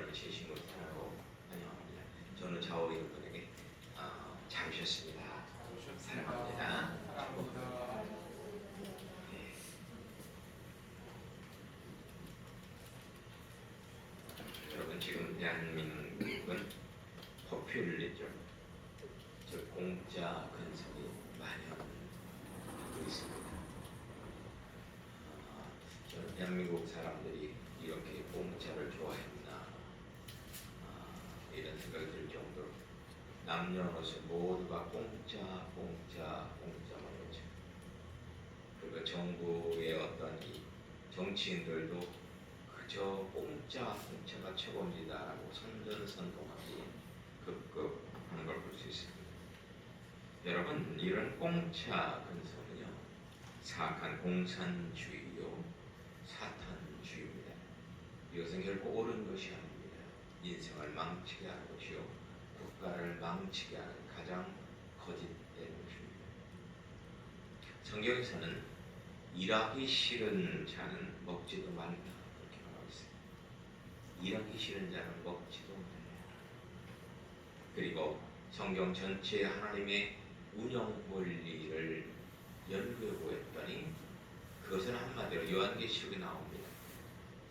여러분 진심으로 사랑하고 환영합니다. 저는 좌우 여러분에게 잘 오셨습니다. 사랑합니다. 네. 여러분 지금 대한민국은 포퓰리즘, 즉 공짜 근성이 만연하고 있습니다. 저는 대한민국 사람들이 이렇게 공짜를 좋아했나 이런 생각이 들 정도로 남녀노소 모두가 공짜만 그러죠. 그리고 정부의 어떤 이 정치인들도 그저 공짜가 최고입니다라고 선전선동하기 급급한 걸 볼 수 있습니다. 여러분, 이런 공짜 근성은요, 사악한 공산주의요, 사탄주의입니다. 이것은 결코 옳은 것이 아닙니다. 인생을 망치게 하는 것이요, 국가를 망치게 하는 가장 거짓된 것입니다. 성경에서는 일하기 싫은 자는 먹지도 말라 그렇게 말하고 있어요. 일하기 싫은 자는 먹지도 말라. 그리고 성경 전체에 하나님의 운영 원리를 연구해 보았더니 그것은 한마디로 요한계시록에 나옵니다.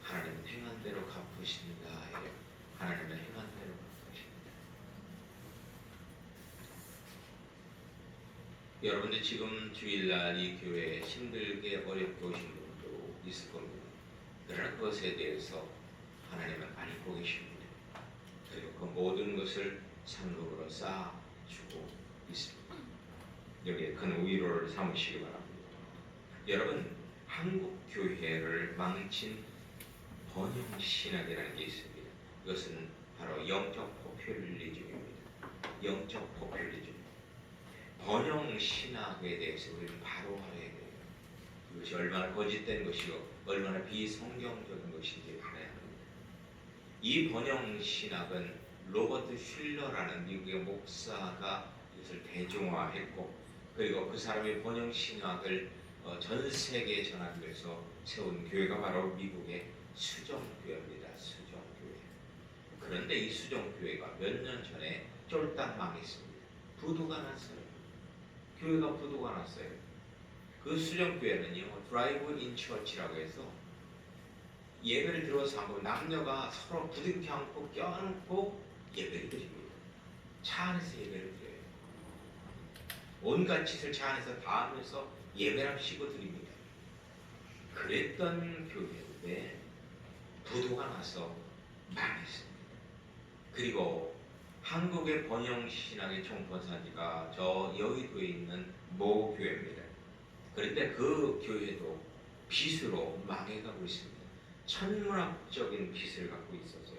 하나님은 행한 대로 갚으신다. 하나님은 행한 대로 갚으신다. 여러분들 지금 주일날 이 교회에 힘들게 어렵게 오신 분도 있을 겁니다. 그러나 그것에 대해서 하나님은 알고 계십니다. 그리고 그 모든 것을 상급으로 쌓아주고 있습니다. 여기에 큰 위로를 삼으시기 바랍니다. 여러분, 한국 교회를 망친 번영신학이라는 게 있습니다. 이것은 바로 영적 포퓰리즘입니다. 영적 포퓰리즘. 번영신학에 대해서 우리는 바로 알아야 돼요. 이것이 얼마나 거짓된 것이고 얼마나 비성경적인 것인지 알아야 합니다. 이 번영신학은 로버트 슐러라는 미국의 목사가 이것을 대중화했고, 그리고 그 사람의 번영신학을 전 세계에 전하기 위해서 세운 교회가 바로 미국의 수정교회입니다. 수정교회. 그런데 이 수정교회가 몇 년 전에 쫄딱 망했습니다. 부도가 났어요. 교회가 부도가 났어요. 그 수정교회는요, 드라이브-인 처치라고 해서 예배를 들어서 하고 남녀가 서로 부둥켜 안고 껴안고 예배를 드립니다. 차 안에서 예배를 드려요. 온갖 짓을 차 안에서 다 하면서 예배랍시고 드립니다. 그랬던 교회인데 부도가 나서 망했습니다. 그리고 한국의 번영신학의 총본사지가 저 여의도에 있는 모 교회입니다. 그런데 그 교회도 빚으로 망해가고 있습니다. 천문학적인 빚을 갖고 있어서요.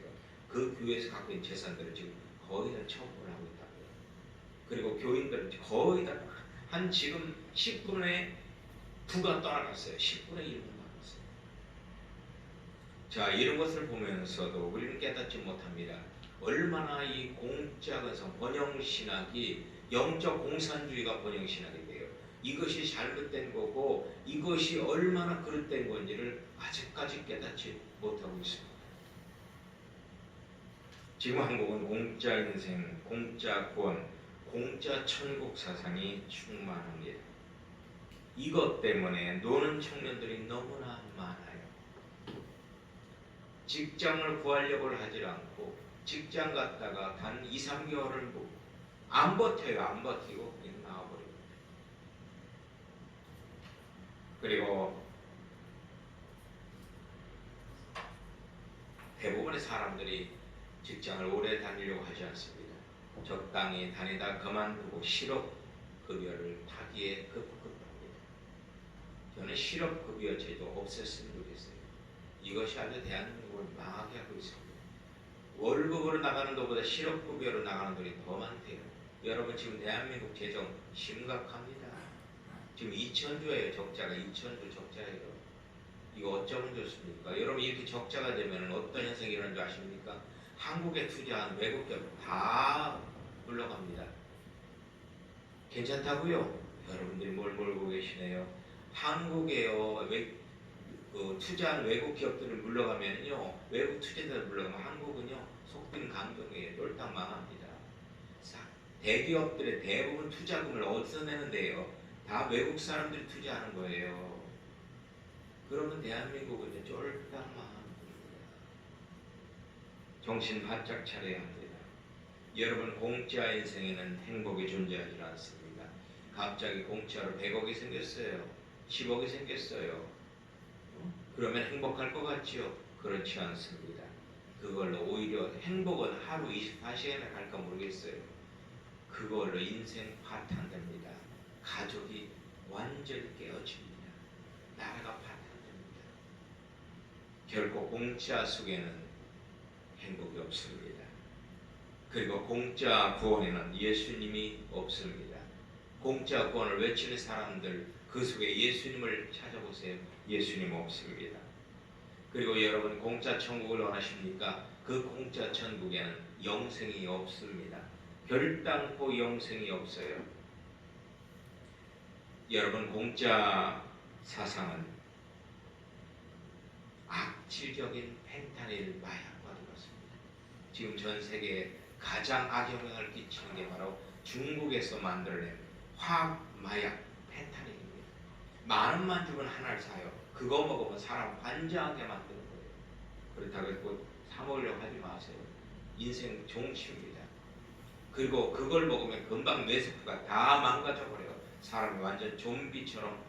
그 교회에서 갖고 있는 재산들을 지금 거의 다 처분을 하고 있다고요. 그리고 교인들은 거의 다 한 지금 10분의 9가 떠나갔어요. 10분의 1만 남았어요. 자, 이런 것을 보면서도 우리는 깨닫지 못합니다. 얼마나 이 공짜근성 번영신학이 영적 공산주의가 번영신학이 돼요. 이것이 잘못된 거고 이것이 얼마나 그릇된 건지를 아직까지 깨닫지 못하고 있습니다. 지금 한국은 공짜 인생, 공짜 구원, 공짜 천국 사상이 충만합니다. 이것 때문에 노는 청년들이 너무나 많아요. 직장을 구하려고 하지 않고 직장 갔다가 단 2, 3개월을 안 버텨요. 안 버티고 그냥 나와버립니다. 그리고 대부분의 사람들이 직장을 오래 다니려고 하지 않습니다. 적당히 다니다 그만두고 실업급여를 타기에 급급합니다. 저는 실업급여 제도 없앴으면 좋겠어요. 이것이 아주 대한민국을 망하게 하고 있습니다. 월급으로 나가는 것보다 실업급여로 나가는 돈이 더 많대요. 여러분 지금 대한민국 재정 심각합니다. 지금 2,000조예요. 적자가 2,000조 적자예요. 이거 어쩌면 좋습니까? 여러분 이렇게 적자가 되면 어떤 현상이 일어나는 줄 아십니까? 한국에 투자한 외국 기업 다 물러갑니다. 괜찮다고요? 여러분들이 뭘 몰고 계시네요. 한국에요. 그 투자하는 외국 기업들을 물러가면요, 외국 투자자들 물러가면 한국은요 속빈 강경에 쫄딱 망합니다. 대기업들의 대부분 투자금을 어디서 내는데요? 다 외국 사람들이 투자하는 거예요. 그러면 대한민국은 쫄딱 망합니다. 정신 바짝 차려야 합니다. 여러분, 공짜 인생에는 행복이 존재하지 않습니다. 갑자기 공짜로 100억이 생겼어요. 10억이 생겼어요. 그러면 행복할 것 같지요? 그렇지 않습니다. 그걸로 오히려 행복은 하루 24시간에 갈까 모르겠어요. 그걸로 인생 파탄됩니다. 가족이 완전히 깨어집니다. 나라가 파탄됩니다. 결코 공짜 속에는 행복이 없습니다. 그리고 공짜 구원에는 예수님이 없습니다. 공짜 구원을 외치는 사람들, 그 속에 예수님을 찾아보세요. 예수님 없습니다. 그리고 여러분, 공짜 천국을 원하십니까? 그 공짜 천국에는 영생이 없습니다. 결단코 영생이 없어요. 여러분, 공짜 사상은 악질적인 펜타닐 마약과 같습니다. 지금 전 세계에 가장 악영향을 끼치는 게 바로 중국에서 만들어낸 화학 마약 펜타닐입니다. 만 원만 주면 하나를 사요. 그거 먹으면 사람 환장하게 만드는 거예요. 그렇다고 해서 사 먹으려고 하지 마세요. 인생 종치입니다. 그리고 그걸 먹으면 금방 뇌세포가 다 망가져버려요. 사람이 완전 좀비처럼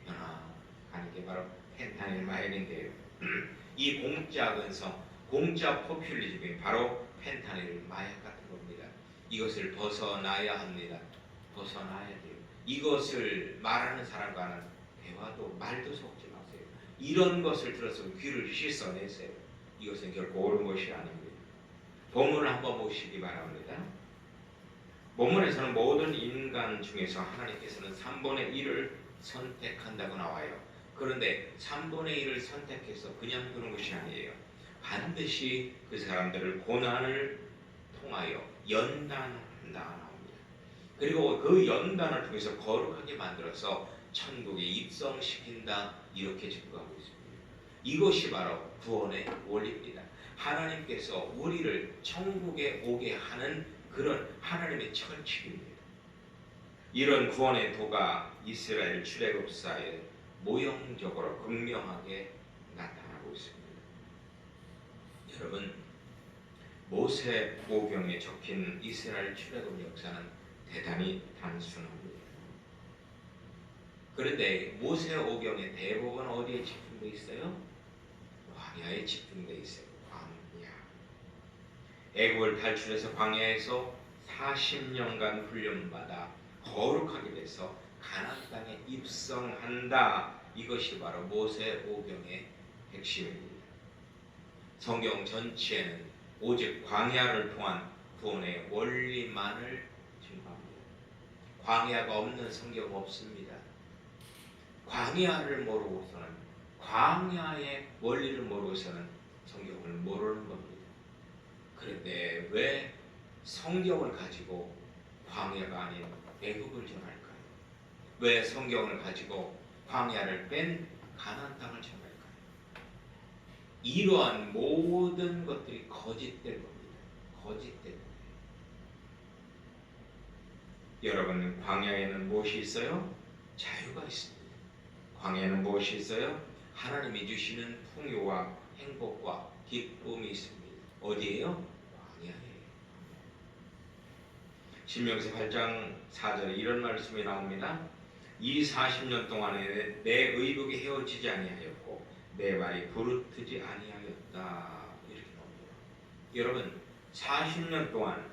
변화가는 게 바로 펜타닐 마약인데요. 이 공짜 근성, 공짜 포퓰리즘이 바로 펜타닐 마약 같은 겁니다. 이것을 벗어나야 합니다. 벗어나야 돼요. 이것을 말하는 사람과는 대화도 말도 섞지 마세요. 이런 것을 들어서 귀를 씻어내세요. 이것은 결코 옳은 것이 아닙니다. 본문을 한번 보시기 바랍니다. 본문에서는 모든 인간 중에서 하나님께서는 3분의 1을 선택한다고 나와요. 그런데 3분의 1을 선택해서 그냥 두는 것이 아니에요. 반드시 그 사람들을 고난을 통하여 연단한다 나옵니다. 그리고 그 연단을 통해서 거룩하게 만들어서 천국에 입성시킨다, 이렇게 증거하고 있습니다. 이것이 바로 구원의 원리입니다. 하나님께서 우리를 천국에 오게 하는 그런 하나님의 철칙입니다. 이런 구원의 도가 이스라엘 출애굽사에 모형적으로 극명하게 나타나고 있습니다. 여러분, 모세오경에 적힌 이스라엘 출애굽 역사는 대단히 단순합니다. 그런데 모세오경의 대부분 어디에 집중되어 있어요? 광야에 집중되어 있어요. 광야. 애굽을 탈출해서 광야에서 40년간 훈련받아 거룩하게 돼서 가나안 땅에 입성한다. 이것이 바로 모세오경의 핵심입니다. 성경 전체에는 오직 광야를 통한 구원의 원리만을 증거합니다. 광야가 없는 성경 없습니다. 광야를 모르고서는, 광야의 원리를 모르고서는 성경을 모르는 겁니다. 그런데 왜 성경을 가지고 광야가 아닌 애굽을 전할까요? 왜 성경을 가지고 광야를 뺀 가나안 땅을 전할까요? 이러한 모든 것들이 거짓된 겁니다. 거짓된 거예요. 여러분, 광야에는 무엇이 있어요? 자유가 있습니다. 광야에는 무엇이 있어요? 하나님이 주시는 풍요와 행복과 기쁨이 있습니다. 어디예요? 광야예요. 신명기 8장 4절에 이런 말씀이 나옵니다. 이 40년 동안에 내 의복이 헤어지지 아니하였고 내 발이 부르트지 아니하였다. 이렇게 나옵니다. 여러분, 40년 동안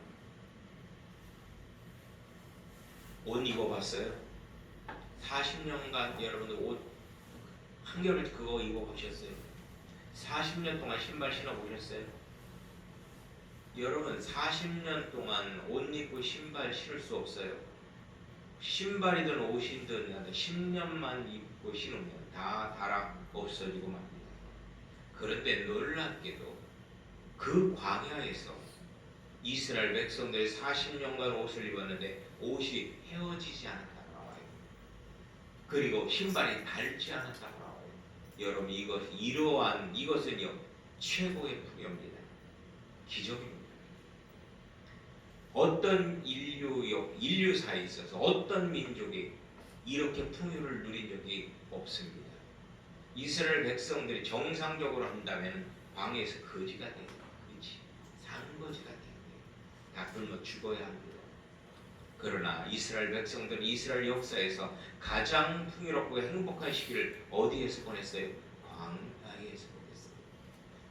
옷 입어봤어요? 40년간 여러분들 옷 한겨울 그거 입어보셨어요? 40년 동안 신발 신어보셨어요? 여러분, 40년 동안 옷 입고 신발 신을 수 없어요. 신발이든 옷이든 10년만 입고 신으면 다 닳아 없어지고 맙니다. 그런데 놀랍게도 그 광야에서 이스라엘 백성들이 40년간 옷을 입었는데 옷이 헤어지지 않았다고 나와요. 그리고 신발이 닳지 않았다고 나와요. 여러분 이러한 이것은요 최고의 풍요입니다. 기적입니다. 어떤 인류사에 있어서 어떤 민족이 이렇게 풍요를 누린 적이 없습니다. 이스라엘 백성들이 정상적으로 한다면 광야에서 거지가 돼요. 그렇지? 산거지가 돼요. 다 굶어 죽어야 합니다. 그러나 이스라엘 백성들은 이스라엘 역사에서 가장 풍요롭고 행복한 시기를 어디에서 보냈어요? 광야에서 보냈어요.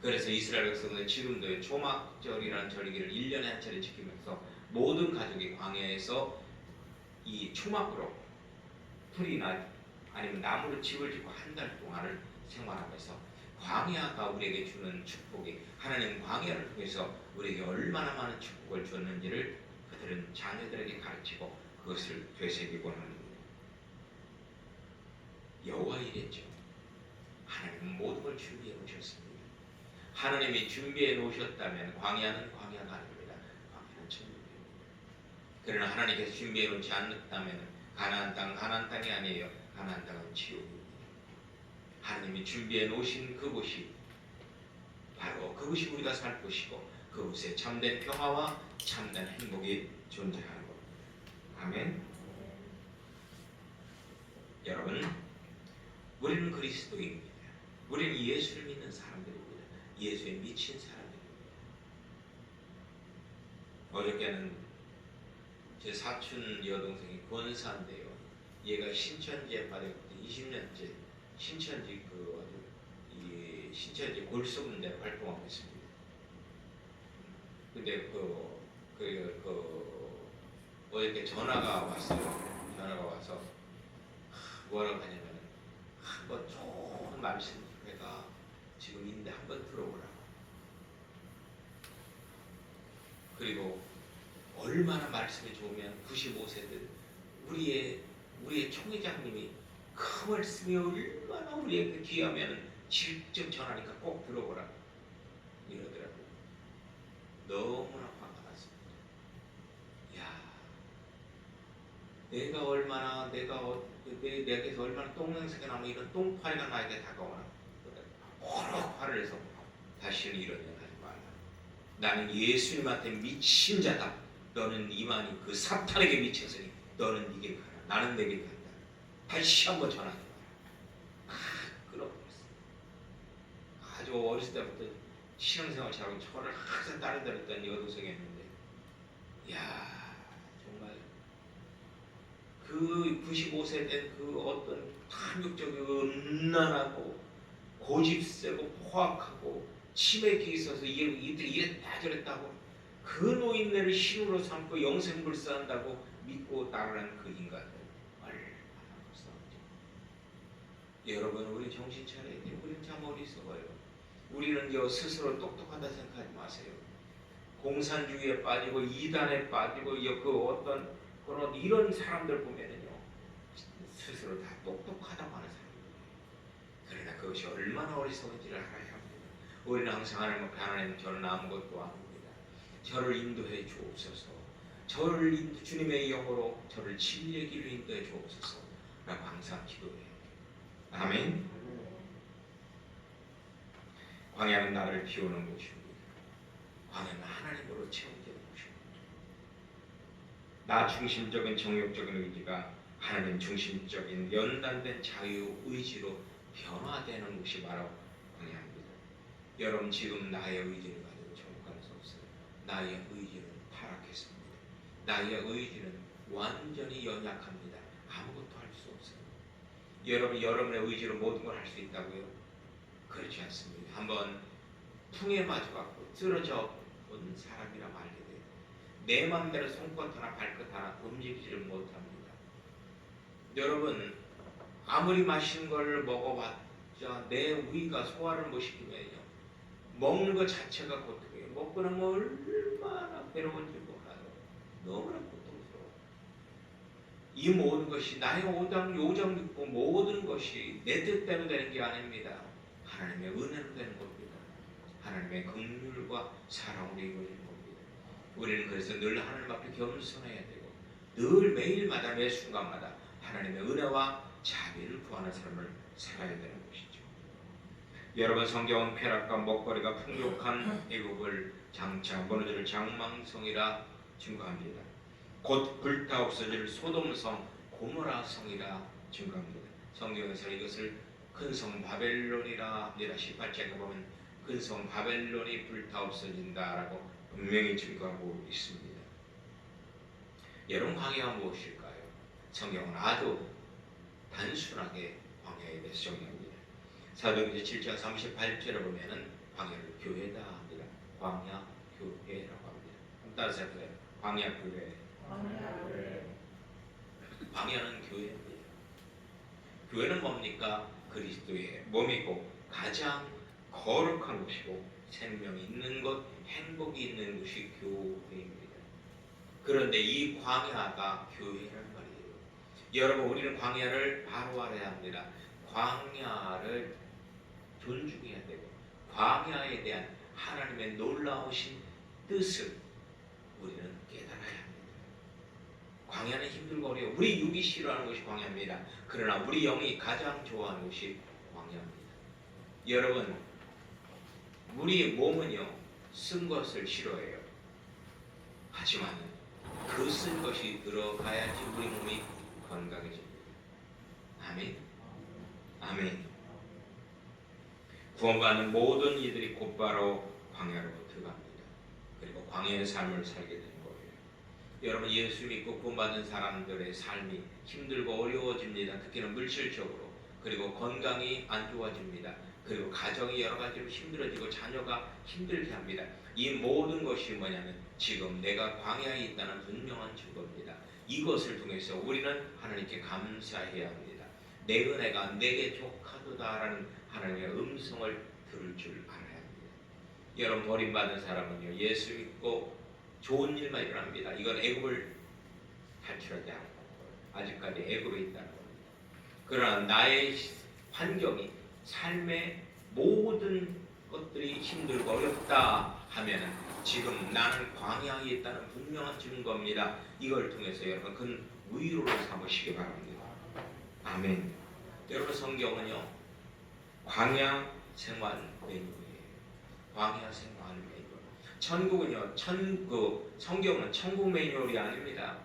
그래서 이스라엘 백성들은 지금도 초막절이라는 절기를 1년에 한 차례 지키면서 모든 가족이 광야에서 이 초막으로 풀이나 아니면 나무로 집을 짓고 한 달 동안을 생활하면서 광야가 우리에게 주는 축복이 하나님 광야를 통해서 우리에게 얼마나 많은 축복을 줬는지를 그들은 자녀들에게 가르치고 그것을 되새기곤 합니다. 여호와 이랬죠. 하나님은 모든 걸 준비해 놓으셨습니다. 하나님이 준비해 놓으셨다면 광야는 광야가 아닙니다. 광야는 천국입니다. 그러나 하나님께서 준비해 놓지 않았다면 가나안 땅이 아니에요. 가나안 땅은 지옥입니다. 하나님이 준비해 놓으신 그곳이 바로 그것이 우리가 살 곳이고 그곳에 참된 평화와 참된 행복이 존재하는 것. 아멘. 여러분, 우리는 그리스도입니다. 우리는 예수를 믿는 사람들입니다. 예수에 미친 사람들입니다. 어저께는 제 사촌 여동생이 권사인데요. 얘가 신천지에 빠졌고 20년째 신천지 신천지 골수군대로 활동하고 있습니다. 근데 어저께 전화가 왔어요. 전화가 와서 뭐라고 하냐면 한번 좋은 말씀회가 지금 있는데 한번 들어보라고. 그리고 얼마나 말씀이 좋으면 95세들 우리의 총회장님이 그 말씀이 얼마나 우리에게 귀하면 직접 전하니까 꼭 들어보라 이러더라고요. 너무나 화가 났습니다. 야, 내게서 얼마나 똥냄새가 나면 이런 똥파리가 나에게 다가오나. 호락 화를 내서 다시는 이런 일 하지 말라. 나는 예수님한테 미친 자다. 너는 이만희 그 사탄에게 미쳤으니 너는 네 길 가라. 나는 내 길 간다. 다시 한번 전하지 마라. 끊어버렸어. 아주 어렸을 때부터 신앙생활 잘하고 저를 항상 따르던 여동생이었는데, 야 정말 그 95세 된 그 어떤 탐욕적이고 음란하고 고집세고 포악하고 치매기 있어서 이랬다 저랬다고 그 노인네를 신으로 삼고 영생불사한다고 믿고 따르는 그 인간들 얼마나 불쌍하죠. 여러분, 우리 정신 차려야 돼요. 우리는 참 어리석어요. 우리는 스스로 똑똑하다 생각하지 마세요. 공산주의에 빠지고 이단에 빠지고 그 어떤 그런 이런 사람들 보면은요 스스로 다 똑똑하다고 하는 사람들이에요. 그러나 그것이 얼마나 어리석은지를 알아야 합니다. 우리는 항상 하나님 앞에 하나님 저는 아무것도 아닙니다. 저를 인도해 주옵소서. 주님의 영으로 저를 진리의 길로 인도해 주옵소서 라고 항상 기도해요. 아멘. 광야는 나를 비우는 곳입니다. 광야는 하나님으로 채워지는 곳입니다. 나 중심적인 정욕적인 의지가 하나님 중심적인 연단된 자유의지로 변화되는 곳이 바로 광야입니다. 여러분, 지금 나의 의지를 가지고 천국 갈 수 없어요. 나의 의지는 타락했습니다. 나의 의지는 완전히 연약합니다. 아무것도 할 수 없어요. 여러분의 의지로 모든 걸 할 수 있다고요? 그렇지 않습니다. 한번 풍에 맞아갖고 쓰러져 본 사람이라 말게 돼요. 내 마음대로 손끝 하나 발끝 하나 움직이지를 못합니다. 여러분, 아무리 맛있는 걸 먹어봤자 내 위가 소화를 못 시키면요 먹는 것 자체가 고통이에요. 먹고 나면 얼마나 괴로운지 몰라요. 너무나 고통스러워요. 이 모든 것이 나의 요정육부 모든 것이 내 뜻대로 되는 게 아닙니다. 하나님의 은혜로 되는 겁니다. 하나님의 긍휼과 사랑으로 이루어지는 겁니다. 우리는 그래서 늘 하나님 앞에 겸손해야 되고 늘 매일마다 매 순간마다 하나님의 은혜와 자비를 구하는 삶을 살아야 되는 것이죠. 여러분 성경은 쾌락과 먹거리가 풍족한 애굽을 장차 무너질 장망성이라 증거합니다. 곧 불타 없어질 소돔성 고모라성이라 증거합니다. 성경에서 이것을 큰 성 바벨론이라 합니다. 18장에 보면 큰 성 바벨론이 불타 없어진다라고 분명히 증거하고 있습니다. 여러분 광야가 무엇일까요? 성경은 아주 단순하게 광야에 대해서 정의합니다. 사도행전 7장 38절에 보면은 광야를 교회다 합니다. 광야 교회라고 합니다. 따라서 해보세요. 광야 교회. 광야는 교회입니다. 교회는 뭡니까? 그리스도의 몸이고 가장 거룩한 곳이고 생명이 있는 곳, 행복이 있는 곳이 교회입니다. 그런데 이 광야가 교회란 말이에요. 여러분 우리는 광야를 바로 알아야 합니다. 광야를 존중해야 되고 광야에 대한 하나님의 놀라우신 뜻을 우리는 깨달아야 합니다. 광야는 힘들고 어려워. 우리 육이 싫어하는 것이 광야입니다. 그러나 우리 영이 가장 좋아하는 것이 광야입니다. 여러분 우리 몸은요 쓴 것을 싫어해요. 하지만 그 쓴 것이 들어가야지 우리 몸이 건강해집니다. 아멘. 아멘. 구원받는 모든 이들이 곧바로 광야로 들어갑니다. 그리고 광야의 삶을 살게 되는 거예요. 여러분 예수 믿고 구원받은 사람들의 삶이 힘들고 어려워집니다. 특히는 물질적으로. 그리고 건강이 안 좋아집니다. 그리고 가정이 여러 가지로 힘들어지고 자녀가 힘들게 합니다. 이 모든 것이 뭐냐면 지금 내가 광야에 있다는 분명한 증거입니다. 이것을 통해서 우리는 하나님께 감사해야 합니다. 내 은혜가 내게 족하도다라는 하나님의 음성을 들을 줄 알아야 합니다. 여러분 버림받은 사람은요 예수 믿고 좋은 일만 일어납니다. 이건 애굽을 탈출하지 않고 아직까지 애굽에 있다는 겁니다. 그러나 나의 환경이 삶의 모든 것들이 힘들고 어렵다 하면 지금 나는 광야에 있다는 분명한 증거입니다. 이걸 통해서 여러분 큰 위로를 삼으시기 바랍니다. 아멘. 여러분 성경은요 광야 생활 매뉴얼이에요. 광야 생활 매뉴얼. 천국은요 성경은 천국 매뉴얼이 아닙니다.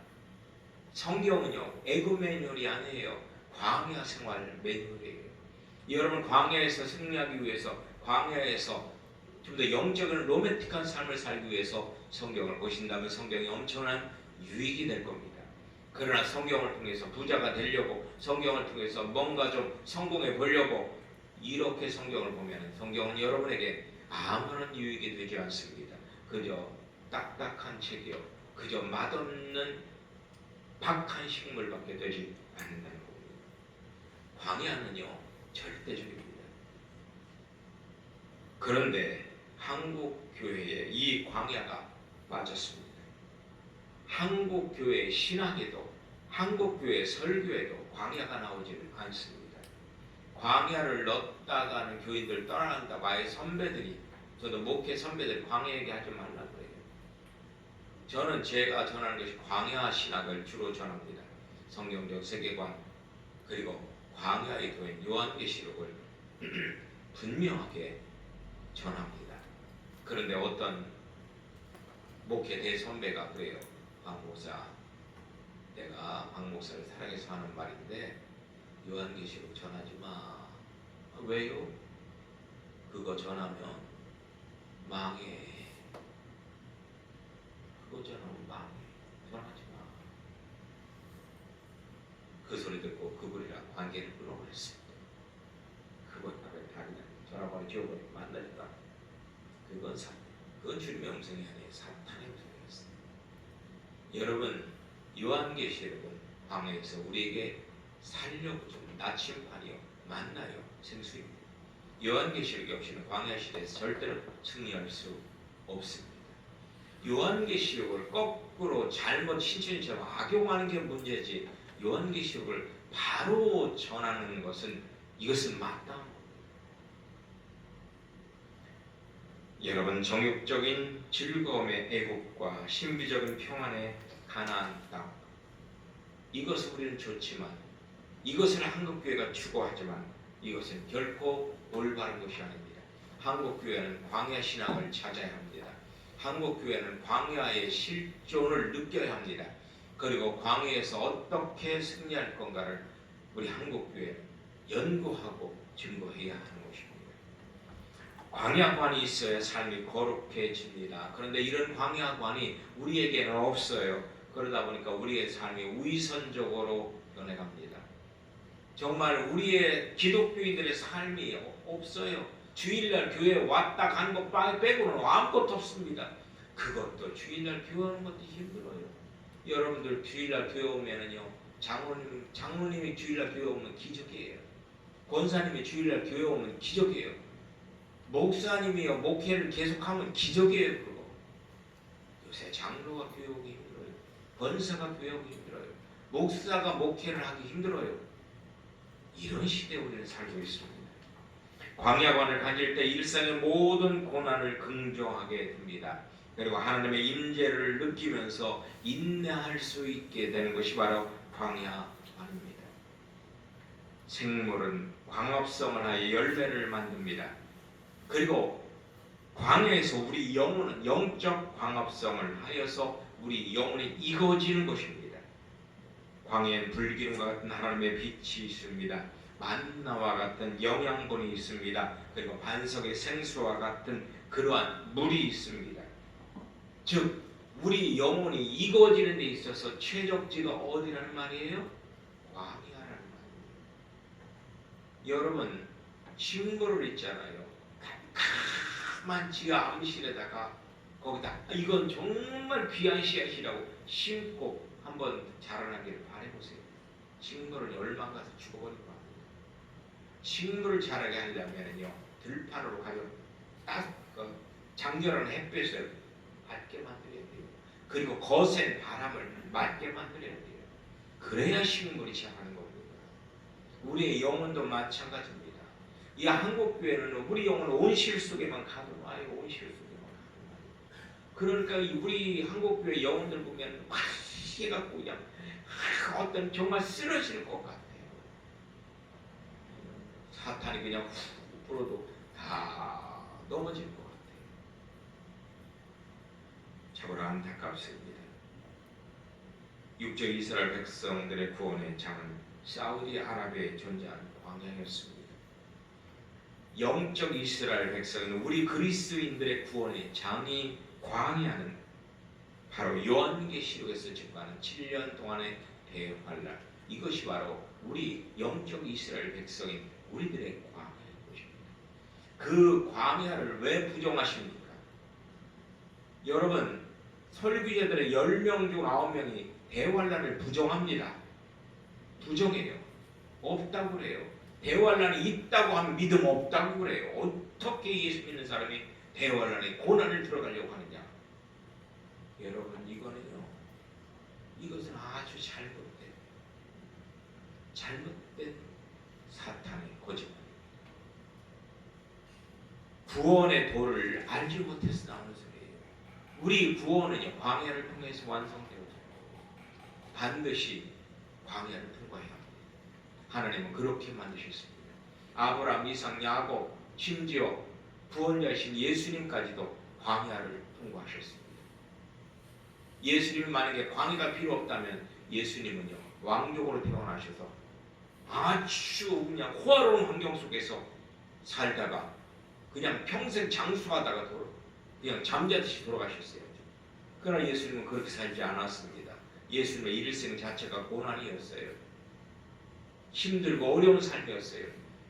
성경은요 애굽 매뉴얼이 아니에요. 광야 생활 매뉴얼이에요. 여러분 광야에서 승리하기 위해서 광야에서 좀 더 영적인 로맨틱한 삶을 살기 위해서 성경을 보신다면 성경이 엄청난 유익이 될 겁니다. 그러나 성경을 통해서 부자가 되려고 성경을 통해서 뭔가 좀 성공해 보려고 이렇게 성경을 보면 성경은 여러분에게 아무런 유익이 되지 않습니다. 그저 딱딱한 책이요. 그저 맛없는 박한 식물밖에 되지 않는다는 겁니다. 광야는요 절대적입니다. 그런데 한국 교회에 이 광야가 빠졌습니다. 한국 교회 신학에도 한국 교회 설교에도 광야가 나오지는 않습니다. 광야를 넣었다가는 교인들 떠나간다고 아예 선배들이 저도 목회 선배들이 광야 얘기하지 말라고 해요. 저는 제가 전하는 것이 광야 신학을 주로 전합니다. 성경적 세계관 그리고 광야의 교인 요한계시록을 분명하게 전합니다. 그런데 어떤 목회 대선배가 그래요. 박 목사, 내가 박 목사를 사랑해서 하는 말인데 요한계시록 전하지 마. 왜요? 그거 전하면 망해. 그거 전하면 망해. 전하지 마. 그 소리 듣고 그분이랑 관계를 끊어버렸습니다. 그분하고 다른 전화번호 지워버리고 만나지도 않고 그건 주님의 음성이 아니에요. 사탄의 음성이었어요. 여러분 요한계시록은 광야에서 우리에게 살려고 좀 나침반이요 만나요 생수입니다. 요한계시록 역시는 광야 시대에서 절대로 승리할 수 없습니다. 요한계시록을 거꾸로 잘못 신천지처럼 악용하는 게 문제지 요한계시록을 바로 전하는 것은 이것은 마땅한 겁니다. 여러분 정욕적인 즐거움의 애국과 신비적인 평안의 가나안 땅 이것을 우리는 좋지만 이것을 한국교회가 추구하지만 이것은 결코 올바른 것이 아닙니다. 한국교회는 광야 신앙을 찾아야 합니다. 한국교회는 광야의 실존을 느껴야 합니다. 그리고 광야에서 어떻게 승리할 건가를 우리 한국교회는 연구하고 증거해야 하는 것입니다. 광야관이 있어야 삶이 거룩해집니다. 그런데 이런 광야관이 우리에게는 없어요. 그러다 보니까 우리의 삶이 위선적으로 변해갑니다. 정말 우리의 기독교인들의 삶이 없어요. 주일날 교회에 왔다 간 것 빼고는 아무것도 없습니다. 그것도 주일날 교회 오는 것도 힘들어요. 여러분들 주일날 교회 오면은요, 장로님이 주일날 교회 오면 기적이에요. 권사님이 주일날 교회 오면 기적이에요. 목사님이요 목회를 계속하면 기적이에요. 그거. 요새 장로가 교회 오기 힘들어요. 권사가 교회 오기 힘들어요. 목사가 목회를 하기 힘들어요. 이런 시대에 우리는 살고 있습니다. 광야관을 가질 때 일상의 모든 고난을 긍정하게 됩니다. 그리고 하나님의 임재를 느끼면서 인내할 수 있게 되는 것이 바로 광야관입니다. 생물은 광합성을 하여 열매를 만듭니다. 그리고 광야에서 우리 영혼은 영적 광합성을 하여서 우리 영혼이 익어지는 것입니다. 광야엔 불기름과 같은 하나님의 빛이 있습니다. 만나와 같은 영양분이 있습니다. 그리고 반석의 생수와 같은 그러한 물이 있습니다. 즉 우리 영혼이 익어지는 데 있어서 최적지가 어디라는 말이에요? 광야라는 말이에요. 여러분 식물을 있잖아요. 캄캄한 지하 암실에다가 거기다 이건 정말 귀한 씨앗이라고 심고 한번 자라나기를 바라보세요. 식물은 열만 가서 죽어버리고 합니다. 식물을 자라게 하려면요 들판으로 가서 딱 장렬한 햇빛을 받게 만들어야 돼요. 그리고 거센 바람을 맞게 만들어야 돼요. 그래야 식물이 자라는 겁니다. 우리의 영혼도 마찬가지입니다. 이 한국교회는 우리 영혼은 온실 속에만 가둬놔요. 온실 속에만 가둬놔요. 그러니까 우리 한국교회 영혼들 보면 막 해갖고 그냥 어떤 정말 쓰러질 것 같아요. 사탄이 그냥 훅 불어도 다 넘어질 것 같아요. 참으로 안타깝습니다. 육적 이스라엘 백성들의 구원의 장은 사우디아라비아에 존재하는 광야였습니다. 영적 이스라엘 백성은 우리 그리스도인들의 구원의 장이 광야는 바로 요한계시록에서 증거하는 7년 동안의 대환란, 이것이 바로 우리 영적 이스라엘 백성인 우리들의 광야인 것입니다. 그 광야를 왜 부정하십니까? 여러분 설교자들의 10명 중 9명이 대환란을 부정합니다. 부정해요. 없다고 그래요. 대환란이 있다고 하면 믿음 없다고 그래요. 어떻게 예수 믿는 사람이 대환란에 고난을 들어가려고 하느냐? 여러분 이것은 아주 잘못된 사탄의 거짓말입니다. 구원의 도를 알지 못해서 나오는 소리예요. 우리 구원은요 광야를 통해서 완성되어져요. 반드시 광야를 통과해야 합니다. 하나님은 그렇게 만드셨습니다. 아브라함, 이삭, 야곱, 심지어 구원자이신 예수님까지도 광야를 통과하셨습니다. 예수님이 만약에 광야가 필요 없다면 예수님은요 왕족으로 태어나셔서 아주 그냥 호화로운 환경 속에서 살다가 그냥 평생 장수하다가 그냥 잠자듯이 돌아가셨어요. 그러나 예수님은 그렇게 살지 않았습니다. 예수님의 일생 자체가 고난이었어요. 힘들고 어려운 삶이었어요.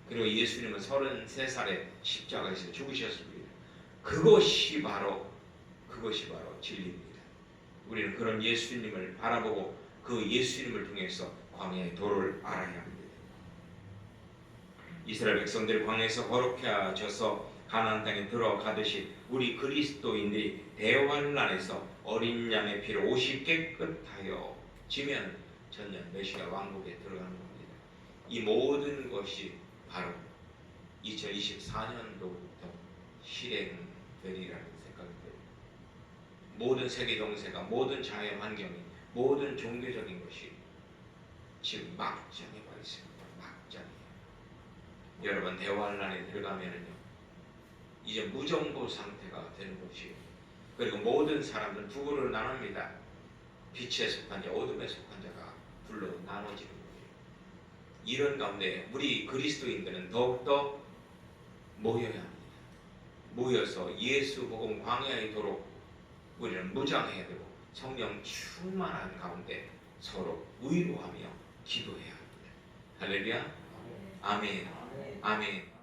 그리고 예수님은 33살에 십자가에서 죽으셨습니다. 그것이 바로 진리입니다. 우리는 그런 예수님을 바라보고 그 예수님을 통해서 광야의 도를 알아야 합니다. 이스라엘 백성들이 광야에서 거룩해져서 가나안 땅에 들어가듯이 우리 그리스도인들이 대환란에서 어린 양의 피로 옷이 깨끗하여 지면 전년 메시아 왕국에 들어가는 겁니다. 이 모든 것이 바로 2024년도부터 실행되리라는 생각이 들어요. 모든 세계 정세가, 모든 자연 환경이, 모든 종교적인 것이 지금 막장에 와 있습니다. 막장이에요. 여러분 대환란에 들어가면은요 이제 무정부 상태가 되는 것이요. 그리고 모든 사람들은 두 그룹으로 나눕니다. 빛에 속한 자, 어둠에 속한 자가 둘로 나눠지는 거예요. 이런 가운데 우리 그리스도인들은 더욱더 모여야 합니다. 모여서 예수 복음 광야에 이토록 우리는 무장해야 되고 성령 충만한 가운데 서로 위로하며 기도해야 합니다. 할렐루야. 아멘. 아멘.